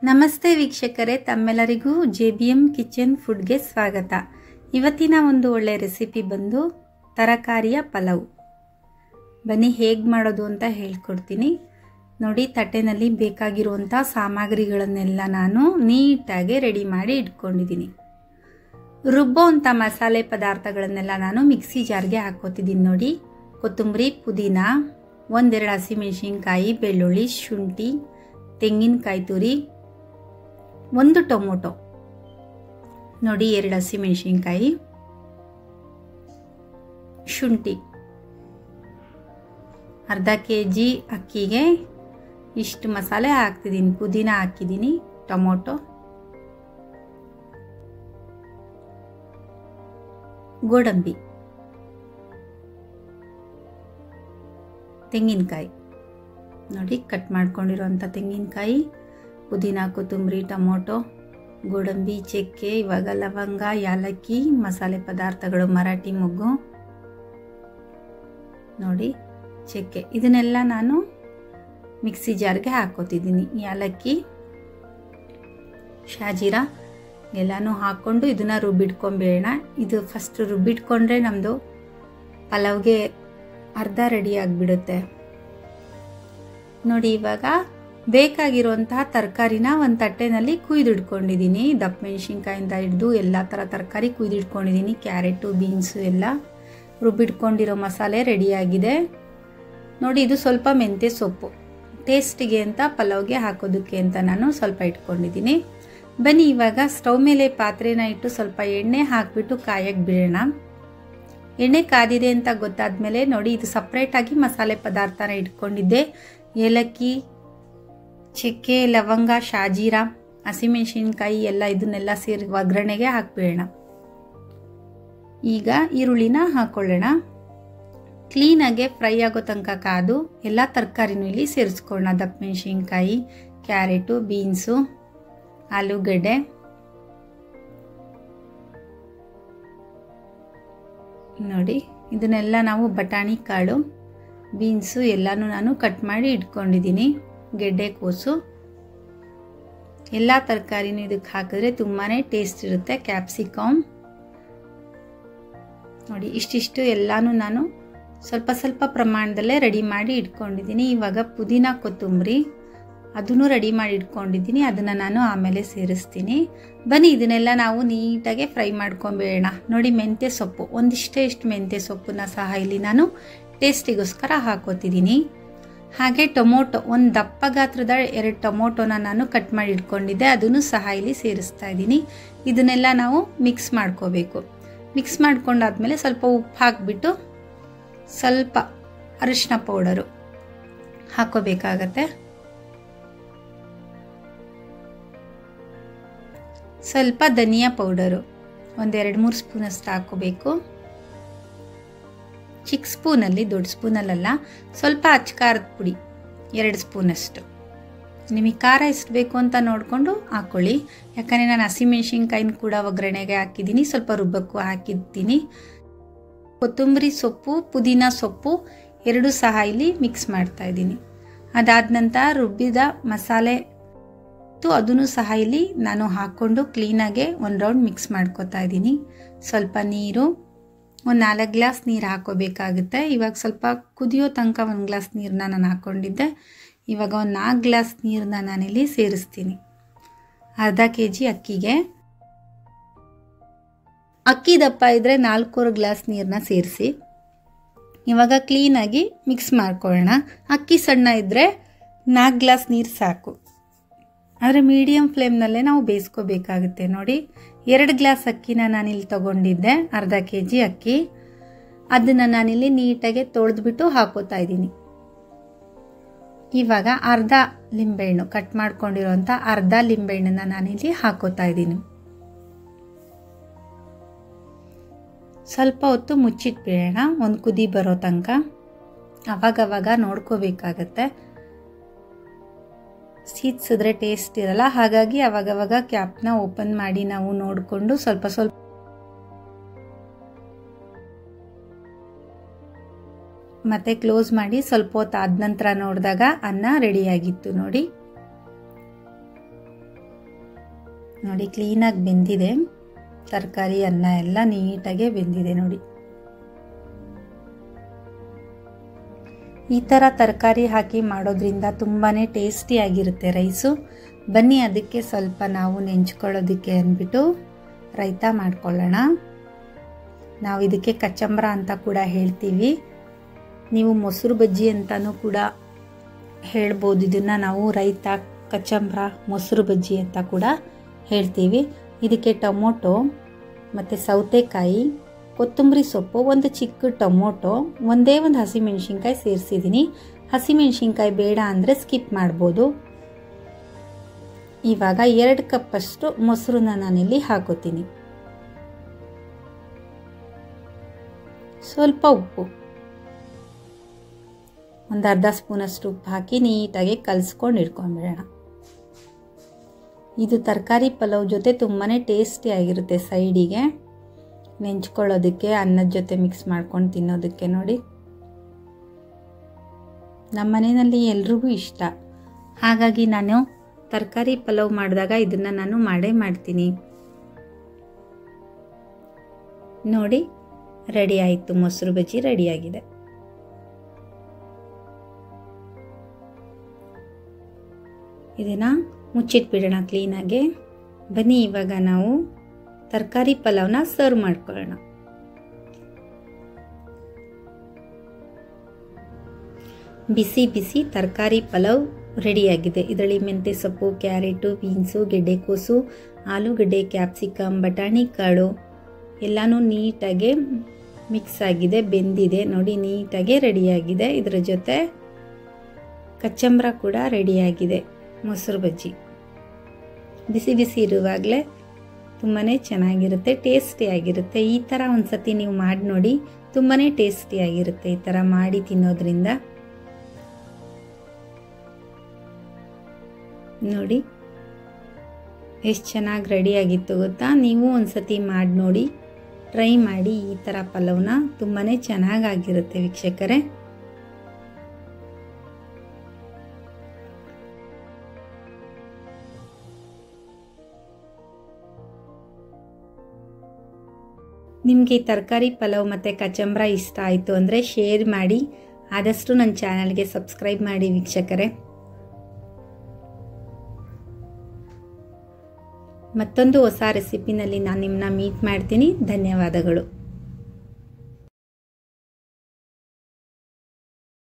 ನಮಸ್ತೆ ವೀಕ್ಷಕರೇ, ತಮ್ಮೆಲ್ಲರಿಗೂ JBM ಕಿಚನ್ ಫುಡ್ಗೆ ಸ್ವಾಗತ. ಇವತ್ತಿನ ಒಂದು ಒಳ್ಳೆ ರೆಸಿಪಿ ಬಂದು ತರಕಾರಿಯ ಪಲಾವ್. ಬನ್ನಿ ಹೇಗೆ ಮಾಡೋದು ಅಂತ ಹೇಳ್ಕೊಡ್ತೀನಿ. ನೋಡಿ, ತಟ್ಟೆನಲ್ಲಿ ಬೇಕಾಗಿರುವಂಥ ಸಾಮಗ್ರಿಗಳನ್ನೆಲ್ಲ ನಾನು ನೀಟಾಗಿ ರೆಡಿ ಮಾಡಿ ಇಟ್ಕೊಂಡಿದ್ದೀನಿ. ರುಬ್ಬುವಂಥ ಮಸಾಲೆ ಪದಾರ್ಥಗಳನ್ನೆಲ್ಲ ನಾನು ಮಿಕ್ಸಿ ಜಾರ್ಗೆ ಹಾಕೋತಿದ್ದೀನಿ. ನೋಡಿ, ಕೊತ್ತಂಬರಿ, ಪುದೀನ, ಒಂದೆರಡು ಹಸಿಮೆಣಸಿನ್ಕಾಯಿ, ಬೆಳ್ಳುಳ್ಳಿ, ಶುಂಠಿ, ತೆಂಗಿನಕಾಯಿ ತುರಿ, ಒಂದು ಟೊಮೊಟೊ, ನೋಡಿ 2 ಹಸಿಮೆಣಸಿನ್ಕಾಯಿ, ಶುಂಠಿ, ಅರ್ಧ kg ಅಕ್ಕಿಗೆ ಇಷ್ಟು ಮಸಾಲೆ ಹಾಕ್ತಿದ್ದೀನಿ. ಪುದೀನ ಹಾಕಿದ್ದೀನಿ, ಟೊಮೊಟೊ, ಗೋಡಂಬಿ, ತೆಂಗಿನಕಾಯಿ, ನೋಡಿ ಕಟ್ ಮಾಡ್ಕೊಂಡಿರೋಂಥ ತೆಂಗಿನಕಾಯಿ, ಪುದೀನ, ಕೊತ್ತಂಬರಿ, ಟೊಮೊಟೊ, ಗೋಡಂಬಿ, ಚಕ್ಕೆ, ಇವಾಗ ಲವಂಗ, ಯಾಲಕ್ಕಿ, ಮಸಾಲೆ ಪದಾರ್ಥಗಳು, ಮರಾಠಿ ಮೊಗ್ಗು, ನೋಡಿ ಚಕ್ಕೆ, ಇದನ್ನೆಲ್ಲ ನಾನು ಮಿಕ್ಸಿ ಜಾರ್ಗೆ ಹಾಕೋತಿದ್ದೀನಿ. ಯಾಲಕ್ಕಿ, ಶಾಜೀರಾ ಎಲ್ಲನೂ ಹಾಕ್ಕೊಂಡು ಇದನ್ನು ರುಬ್ಬಿಟ್ಕೊಂಬೇಡ. ಇದು ಫಸ್ಟ್ ರುಬ್ಬಿಟ್ಕೊಂಡ್ರೆ ನಮ್ಮದು ಪಲಾವ್ಗೆ ಅರ್ಧ ರೆಡಿ ಆಗಿಬಿಡುತ್ತೆ. ನೋಡಿ, ಇವಾಗ ಬೇಕಾಗಿರುವಂತಹ ತರಕಾರಿನ ಒಂದು ತಟ್ಟೆನಲ್ಲಿ ಕುಯ್ದಿಟ್ಕೊಂಡಿದ್ದೀನಿ. ದಪ್ಪ ಮೆಣಸಿನ್ಕಾಯಿಂದ ಹಿಡಿದು ಎಲ್ಲ ಥರ ತರಕಾರಿ ಕುಯ್ದಿಟ್ಕೊಂಡಿದ್ದೀನಿ. ಕ್ಯಾರೆಟು, ಬೀನ್ಸು ಎಲ್ಲ ರುಬ್ಬಿಟ್ಕೊಂಡಿರೋ ಮಸಾಲೆ ರೆಡಿಯಾಗಿದೆ. ನೋಡಿ, ಇದು ಸ್ವಲ್ಪ ಮೆಂತ್ಯ ಸೊಪ್ಪು ಟೇಸ್ಟಿಗೆ ಅಂತ ಪಲಾವ್ಗೆ ಹಾಕೋದಕ್ಕೆ ಅಂತ ನಾನು ಸ್ವಲ್ಪ ಇಟ್ಕೊಂಡಿದ್ದೀನಿ. ಬನ್ನಿ ಇವಾಗ ಸ್ಟವ್ ಮೇಲೆ ಪಾತ್ರೆನ ಇಟ್ಟು ಸ್ವಲ್ಪ ಎಣ್ಣೆ ಹಾಕಿಬಿಟ್ಟು ಕಾಯಕ್ಕೆ ಬಿಡೋಣ. ಎಣ್ಣೆ ಕಾದಿದೆ ಅಂತ ಗೊತ್ತಾದ್ಮೇಲೆ ನೋಡಿ, ಇದು ಸಪ್ರೇಟಾಗಿ ಮಸಾಲೆ ಪದಾರ್ಥನ ಇಟ್ಕೊಂಡಿದ್ದೆ. ಏಲಕ್ಕಿ, ಚಕ್ಕೆ, ಲವಂಗ, ಶಾಜೀರಾ, ಹಸಿಮೆಣಸಿನ್ಕಾಯಿ ಎಲ್ಲ ಇದನ್ನೆಲ್ಲ ಸೇರಿ ಒಗ್ಗರಣೆಗೆ ಹಾಕ್ಬಿಡೋಣ. ಈಗ ಈರುಳ್ಳಿನ ಹಾಕೊಳ್ಳೋಣ. ಕ್ಲೀನಾಗೆ ಫ್ರೈ ಆಗೋ ತನಕ ಕಾದು ಎಲ್ಲ ತರಕಾರಿನೂ ಇಲ್ಲಿ ಸೇರಿಸ್ಕೊಳ್ಳೋಣ. ದಪ್ಪ ಮೆಣಸಿನ್ಕಾಯಿ, ಕ್ಯಾರೆಟು, ಬೀನ್ಸು, ಆಲೂಗಡ್ಡೆ, ನೋಡಿ ಇದನ್ನೆಲ್ಲ ನಾವು ಬಟಾಣಿ ಕಾಳು, ಬೀನ್ಸು ಎಲ್ಲನೂ ನಾನು ಕಟ್ ಮಾಡಿ ಇಟ್ಕೊಂಡಿದ್ದೀನಿ. ಗೆಡ್ಡೆಕೋಸು, ಎಲ್ಲ ತರಕಾರಿನೂ ಇದಕ್ಕೆ ಹಾಕಿದ್ರೆ ತುಂಬಾ ಟೇಸ್ಟ್ ಇರುತ್ತೆ. ಕ್ಯಾಪ್ಸಿಕಮ್, ನೋಡಿ ಇಷ್ಟಿಷ್ಟು ಎಲ್ಲನೂ ನಾನು ಸ್ವಲ್ಪ ಸ್ವಲ್ಪ ಪ್ರಮಾಣದಲ್ಲೇ ರೆಡಿ ಮಾಡಿ ಇಟ್ಕೊಂಡಿದ್ದೀನಿ. ಇವಾಗ ಪುದೀನ, ಕೊತ್ತಂಬರಿ ಅದನ್ನು ರೆಡಿ ಮಾಡಿ ಇಟ್ಕೊಂಡಿದ್ದೀನಿ. ಅದನ್ನು ನಾನು ಆಮೇಲೆ ಸೇರಿಸ್ತೀನಿ. ಬನ್ನಿ ಇದನ್ನೆಲ್ಲ ನಾವು ನೀಟಾಗಿ ಫ್ರೈ ಮಾಡ್ಕೊಂಬೇಡ. ನೋಡಿ, ಮೆಂತ್ಯ ಸೊಪ್ಪು ಒಂದಿಷ್ಟು ಮೆಂತ್ಯ ಸೊಪ್ಪನ್ನ ಸಹ ಇಲ್ಲಿ ನಾನು ಟೇಸ್ಟಿಗೋಸ್ಕರ ಹಾಕೋತಿದ್ದೀನಿ. ಹಾಗೆ ಟೊಮೊಟೊ, ಒಂದು ದಪ್ಪ ಗಾತ್ರದ 2 ಟೊಮೊಟೊನ ನಾನು ಕಟ್ ಮಾಡಿ ಇಟ್ಕೊಂಡಿದ್ದೆ, ಅದನ್ನು ಸಹ ಇಲ್ಲಿ ಸೇರಿಸ್ತಾ ಇದ್ದೀನಿ. ಇದನ್ನೆಲ್ಲ ನಾವು ಮಿಕ್ಸ್ ಮಾಡ್ಕೋಬೇಕು. ಮಿಕ್ಸ್ ಮಾಡ್ಕೊಂಡಾದ್ಮೇಲೆ ಸ್ವಲ್ಪ ಉಪ್ಪು ಹಾಕಿಬಿಟ್ಟು ಸ್ವಲ್ಪ ಅರಿಶಿನ ಪೌಡರು ಹಾಕೋಬೇಕಾಗತ್ತೆ. ಸ್ವಲ್ಪ ಧನಿಯಾ ಪೌಡರು ಒಂದು 2-3 ಸ್ಪೂನಷ್ಟು ಹಾಕೋಬೇಕು. ಚಿಕ್ಕ ಸ್ಪೂನಲ್ಲಿ, ದೊಡ್ಡ ಸ್ಪೂನಲ್ಲ, ಸ್ವಲ್ಪ ಅಚ್ಕಾರದ ಪುಡಿ 2 ಸ್ಪೂನಷ್ಟು. ನಿಮಗೆ ಖಾರ ಎಷ್ಟು ಬೇಕು ಅಂತ ನೋಡಿಕೊಂಡು ಹಾಕ್ಕೊಳ್ಳಿ. ಯಾಕಂದರೆ ನಾನು ಹಸಿಮೆಣಸಿನ್ಕಾಯಿನ ಕೂಡ ಒಗ್ಗರಣೆಗೆ ಹಾಕಿದ್ದೀನಿ, ಸ್ವಲ್ಪ ರುಬ್ಬಕ್ಕೂ ಹಾಕಿದ್ದೀನಿ. ಕೊತ್ತಂಬರಿ ಸೊಪ್ಪು, ಪುದೀನ ಸೊಪ್ಪು 2 ಸಹ ಇಲ್ಲಿ ಮಿಕ್ಸ್ ಮಾಡ್ತಾ ಇದ್ದೀನಿ. ಅದಾದ ನಂತರ ರುಬ್ಬಿದ ಮಸಾಲೆ ಅದನ್ನು ಸಹ ಇಲ್ಲಿ ನಾನು ಹಾಕ್ಕೊಂಡು ಕ್ಲೀನಾಗೆ ಒಂದು ರೌಂಡ್ ಮಿಕ್ಸ್ ಮಾಡ್ಕೊತಾ ಇದ್ದೀನಿ. ಸ್ವಲ್ಪ ನೀರು, ಒಂದು 4 ಗ್ಲಾಸ್ ನೀರು ಹಾಕೋಬೇಕಾಗುತ್ತೆ. ಇವಾಗ ಸ್ವಲ್ಪ ಕುದಿಯೋ ತನಕ 1 ಗ್ಲಾಸ್ ನೀರನ್ನ ನಾನು ಹಾಕ್ಕೊಂಡಿದ್ದೆ. ಇವಾಗ ಒಂದು 4 ಗ್ಲಾಸ್ ನೀರನ್ನ ನಾನಿಲ್ಲಿ ಸೇರಿಸ್ತೀನಿ. ಅರ್ಧ kg ಅಕ್ಕಿಗೆ. ಅಕ್ಕಿ ದಪ್ಪ ಇದ್ದರೆ 4 ಗ್ಲಾಸ್ ನೀರನ್ನ ಸೇರಿಸಿ ಇವಾಗ ಕ್ಲೀನಾಗಿ ಮಿಕ್ಸ್ ಮಾಡ್ಕೊಳ್ಳೋಣ. ಅಕ್ಕಿ ಸಣ್ಣ ಇದ್ದರೆ 4 ಗ್ಲಾಸ್ ನೀರು ಸಾಕು. ಆದರೆ ಮೀಡಿಯಮ್ ಫ್ಲೇಮ್ನಲ್ಲೇ ನಾವು ಬೇಯಿಸ್ಕೋಬೇಕಾಗುತ್ತೆ. ನೋಡಿ, 2 ಗ್ಲಾಸ್ ಅಕ್ಕಿನ ನಾನಿಲ್ಲಿ ತಗೊಂಡಿದ್ದೆ, ಅರ್ಧ kg ಅಕ್ಕಿ. ಅದನ್ನು ನಾನಿಲ್ಲಿ ನೀಟಾಗಿ ತೊಳೆದ್ಬಿಟ್ಟು ಹಾಕೋತಾ ಇದ್ದೀನಿ. ಇವಾಗ ಅರ್ಧ ಲಿಂಬೆಹಣ್ಣು, ಕಟ್ ಮಾಡ್ಕೊಂಡಿರೋಂಥ ಅರ್ಧ ಲಿಂಬೆಹಣ್ಣನ್ನು ನಾನಿಲ್ಲಿ ಹಾಕೋತಾ ಇದ್ದೀನಿ. ಸ್ವಲ್ಪ ಹೊತ್ತು ಮುಚ್ಚಿಟ್ಬಿಡೋಣ, ಒಂದು ಕುದಿ ಬರೋ ತನಕ. ಅವಾಗವಾಗ ನೋಡ್ಕೋಬೇಕಾಗತ್ತೆ, ಸೀದ್ಸಿದ್ರೆ ಟೇಸ್ಟ್ ಇರಲ್ಲ. ಹಾಗಾಗಿ ಅವಾಗವಾಗ ಕ್ಯಾಪ್ನ ಓಪನ್ ಮಾಡಿ ನಾವು ನೋಡಿಕೊಂಡು ಸ್ವಲ್ಪ ಸ್ವಲ್ಪ ಮತ್ತೆ ಕ್ಲೋಸ್ ಮಾಡಿ ಸ್ವಲ್ಪ ಹೊತ್ತು ಆದ ನಂತರ ನೋಡಿದಾಗ ಅನ್ನ ರೆಡಿಯಾಗಿತ್ತು. ನೋಡಿ, ನೋಡಿ ಕ್ಲೀನಾಗಿ ಬೆಂದಿದೆ, ತರಕಾರಿ ಅನ್ನ ಎಲ್ಲ ನೀಟಾಗೆ ಬೆಂದಿದೆ ನೋಡಿ. ಈ ಥರ ತರಕಾರಿ ಹಾಕಿ ಮಾಡೋದ್ರಿಂದ ತುಂಬಾ ಟೇಸ್ಟಿಯಾಗಿರುತ್ತೆ ರೈಸು. ಬನ್ನಿ ಅದಕ್ಕೆ ಸ್ವಲ್ಪ ನಾವು ನೆಂಚ್ಕೊಳ್ಳೋದಕ್ಕೆ ಅಂದ್ಬಿಟ್ಟು ರೈತ ಮಾಡ್ಕೊಳ್ಳೋಣ. ನಾವು ಇದಕ್ಕೆ ಕಚಂಬ್ರ ಅಂತ ಕೂಡ ಹೇಳ್ತೀವಿ, ನೀವು ಮೊಸರು ಬಜ್ಜಿ ಅಂತಲೂ ಕೂಡ ಹೇಳ್ಬೋದು. ಇದನ್ನು ನಾವು ರೈತ, ಕಚಂಬ್ರ, ಮೊಸರು ಬಜ್ಜಿ ಅಂತ ಕೂಡ ಹೇಳ್ತೀವಿ. ಇದಕ್ಕೆ ಟೊಮೊಟೊ ಮತ್ತು ಸೌತೆಕಾಯಿ, ಕೊತ್ತಂಬರಿ ಸೊಪ್ಪು, ಒಂದು ಚಿಕ್ಕ ಟೊಮೊಟೊ, ಒಂದೇ ಒಂದು ಹಸಿಮೆಣ್ಸಿನ್ಕಾಯಿ ಸೇರಿಸಿದ್ದೀನಿ. ಹಸಿಮೆಣ್ಸಿನ್ಕಾಯಿ ಬೇಡ ಅಂದರೆ ಸ್ಕಿಪ್ ಮಾಡ್ಬೋದು. ಇವಾಗ 2 ಕಪ್ಪಷ್ಟು ಮೊಸರನ್ನ ನಾನಿಲ್ಲಿ ಹಾಕೋತೀನಿ. ಸ್ವಲ್ಪ ಉಪ್ಪು, ಒಂದು ಅರ್ಧ ಸ್ಪೂನಷ್ಟು ಉಪ್ಪು ಹಾಕಿ ನೀಟಾಗಿ ಕಲಿಸ್ಕೊಂಡು ಇಟ್ಕೊಂಡ್ಬಿಡೋಣ. ಇದು ತರಕಾರಿ ಪಲಾವ್ ಜೊತೆ ತುಂಬಾ ಟೇಸ್ಟಿಯಾಗಿರುತ್ತೆ. ಸೈಡಿಗೆ ನೆಂಚ್ಕೊಳ್ಳೋದಕ್ಕೆ, ಅನ್ನದ ಜೊತೆ ಮಿಕ್ಸ್ ಮಾಡ್ಕೊಂಡು ತಿನ್ನೋದಕ್ಕೆ ನೋಡಿ. ನಮ್ಮ ಮನೆಯಲ್ಲಿ ಎಲ್ರಿಗೂ ಇಷ್ಟ, ಹಾಗಾಗಿ ನಾನು ತರಕಾರಿ ಪಲಾವ್ ಮಾಡಿದಾಗ ಇದನ್ನು ನಾನು ಮಾಡೇ ಮಾಡ್ತೀನಿ. ನೋಡಿ ರೆಡಿ ಆಯಿತು, ಮೊಸರು ಬಜ್ಜಿ ರೆಡಿಯಾಗಿದೆ. ಇದನ್ನು ಮುಚ್ಚಿಟ್ಬಿಡೋಣ ಕ್ಲೀನಾಗೆ. ಬನ್ನಿ ಇವಾಗ ನಾವು ತರಕಾರಿ ಪಲಾವ್ನ ಸರ್ವ್ ಮಾಡ್ಕೊಳ್ಳೋಣ. ಬಿಸಿ ಬಿಸಿ ತರಕಾರಿ ಪಲಾವ್ ರೆಡಿಯಾಗಿದೆ. ಇದರಲ್ಲಿ ಮೆಂತ್ಯ ಸೊಪ್ಪು, ಕ್ಯಾರೆಟು, ಬೀನ್ಸು, ಗೆಡ್ಡೆಕೋಸು, ಆಲೂಗಡ್ಡೆ, ಕ್ಯಾಪ್ಸಿಕಮ್, ಬಟಾಣಿ ಕಾಳು ಎಲ್ಲನೂ ನೀಟಾಗಿ ಮಿಕ್ಸ್ ಆಗಿದೆ, ಬೆಂದಿದೆ ನೋಡಿ, ನೀಟಾಗಿ ರೆಡಿಯಾಗಿದೆ. ಇದರ ಜೊತೆ ಕಚ್ಚಂಬ್ರ ಕೂಡ ರೆಡಿಯಾಗಿದೆ. ಮೊಸರು ಬಜ್ಜಿ ಬಿಸಿ ಬಿಸಿ ಇರುವಾಗಲೇ ತುಂಬಾ ಚೆನ್ನಾಗಿರುತ್ತೆ, ಟೇಸ್ಟಿಯಾಗಿರುತ್ತೆ. ಈ ಥರ ಒಂದು ಸತಿ ನೀವು ಮಾಡಿ ನೋಡಿ, ತುಂಬಾ ಟೇಸ್ಟಿಯಾಗಿರುತ್ತೆ ಈ ಥರ ಮಾಡಿ ತಿನ್ನೋದ್ರಿಂದ. ನೋಡಿ ಎಷ್ಟು ಚೆನ್ನಾಗಿ ರೆಡಿಯಾಗಿತ್ತು ಗೊತ್ತಾ. ನೀವು ಒಂದು ಸತಿ ಮಾಡಿ ನೋಡಿ, ಟ್ರೈ ಮಾಡಿ ಈ ಥರ ಪಲಾವ್ನ, ತುಂಬಾ ಚೆನ್ನಾಗಾಗಿರುತ್ತೆ ವೀಕ್ಷಕರೇ. ನಿಮಗೆ ಈ ತರಕಾರಿ ಪಲಾವ್ ಮತ್ತು ಕಚಂಬ್ರ ಇಷ್ಟ ಆಯಿತು ಅಂದರೆ ಶೇರ್ ಮಾಡಿ, ಆದಷ್ಟು ನನ್ನ ಚಾನಲ್ಗೆ ಸಬ್ಸ್ಕ್ರೈಬ್ ಮಾಡಿ ವೀಕ್ಷಕರೇ. ಮತ್ತೊಂದು ಹೊಸ ರೆಸಿಪಿನಲ್ಲಿ ನಾನು ನಿಮ್ಮನ್ನ ಮೀಟ್ ಮಾಡ್ತೀನಿ. ಧನ್ಯವಾದಗಳು.